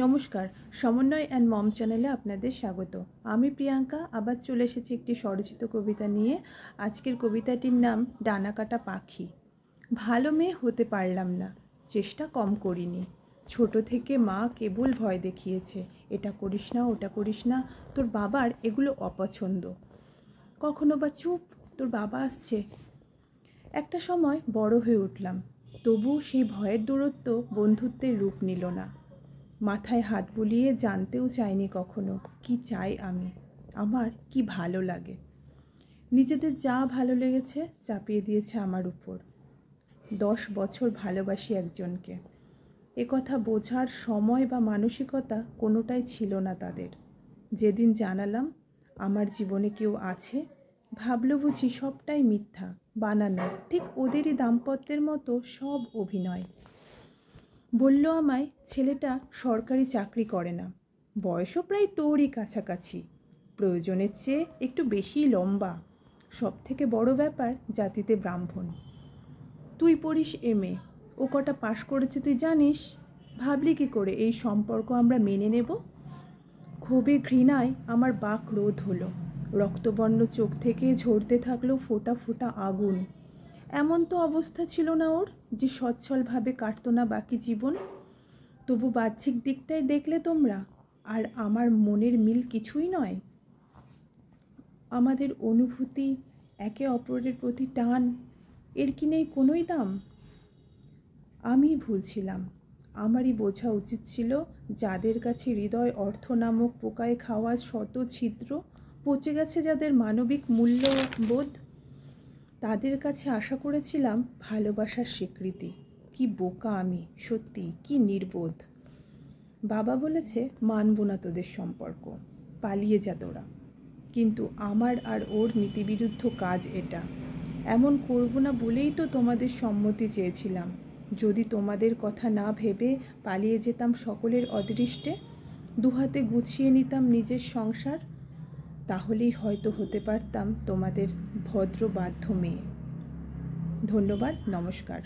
নমস্কার, সমন্বয় and mom চ্যানেলে আপনাদের স্বাগত। আমি প্রিয়াঙ্কা আবার চলে এসেছি একটি স্বরচিত কবিতা নিয়ে। আজকের কবিতাটির নাম ডানাকাটা পাখি। ভালো মেয়ে হতে পারলাম না, চেষ্টা কম করিনি। ছোট থেকে মা কেবল ভয় দেখিয়েছে, এটা করিস না, ওটা করিস না, তোর বাবার এগুলো অপছন্দ। কখনো বা চুপ, তোর বাবা আসছে। একটা সময় বড় হয়ে উঠলাম, তবু সেই ভয়ের দূরত্ব বন্ধুত্বের রূপ নিল না। মাথায় হাত বুলিয়ে জানতেও চাইনি কখনো কি চাই আমি, আমার কি ভালো লাগে। নিজেদের যা ভালো লেগেছে চাপিয়ে দিয়েছে আমার উপর। 10 বছর ভালোবাসি একজনকে, এ কথা বোঝার সময় বা মানসিকতা কোনোটাই ছিল না তাদের। যেদিন জানালাম আমার জীবনে কেউ আছে, ভাবল বুঝি সবটাই মিথ্যা, বানানো, ঠিক ওদেরই দাম্পত্যের মতো সব অভিনয়। বলল আমায় ছেলেটা সরকারি চাকরি করে না, বয়সও প্রায় তোরই কাছাকাছি, প্রয়োজনের চেয়ে একটু বেশি লম্বা, সব থেকে বড় ব্যাপার জাতিতে ব্রাহ্মণ। তুই পড়িস MA, ও কটা পাশ করেছে তুই জানিস? ভাবলি কি করে এই সম্পর্ক আমরা মেনে নেব? ক্ষোভে ঘৃণায় আমার বাক রোধ হলো, রক্তবর্ণ চোখ থেকে ঝরতে থাকলো ফোঁটা ফোঁটা আগুন। এমন তো অবস্থা ছিল না ওর যে সচ্ছলভাবে কাটতো না বাকি জীবন। তবু বাহ্যিক দিকটাই দেখলে তোমরা, আর আমার মনের মিল কিছুই নয়। আমাদের অনুভূতি, একে অপরের প্রতি টান, এর কি নেই কোনোই দাম? আমি ভুল ছিলাম, আমারই বোঝা উচিত ছিল যাদের কাছে হৃদয় অর্থ নামক পোকায় খাওয়া শত ছিদ্র, পচে গেছে যাদের মানবিক মূল্যবোধ, তাদের কাছে আশা করেছিলাম ভালোবাসার স্বীকৃতি। কি বোকা আমি, সত্যি কি নির্বোধ। বাবা বলেছে মানব না তোদের সম্পর্ক, পালিয়ে যা তোরা। কিন্তু আমার আর ওর নীতিবিরুদ্ধ কাজ এটা। এমন করব না বলেই তো তোমাদের সম্মতি চেয়েছিলাম। যদি তোমাদের কথা না ভেবে পালিয়ে যেতাম সকলের অদৃষ্টে, দুহাতে গুছিয়ে নিতাম নিজের সংসার, তাহলেই হয়তো হতে পারতাম তোমাদের ভদ্র বাধ্য মেয়ে। ধন্যবাদ, নমস্কার।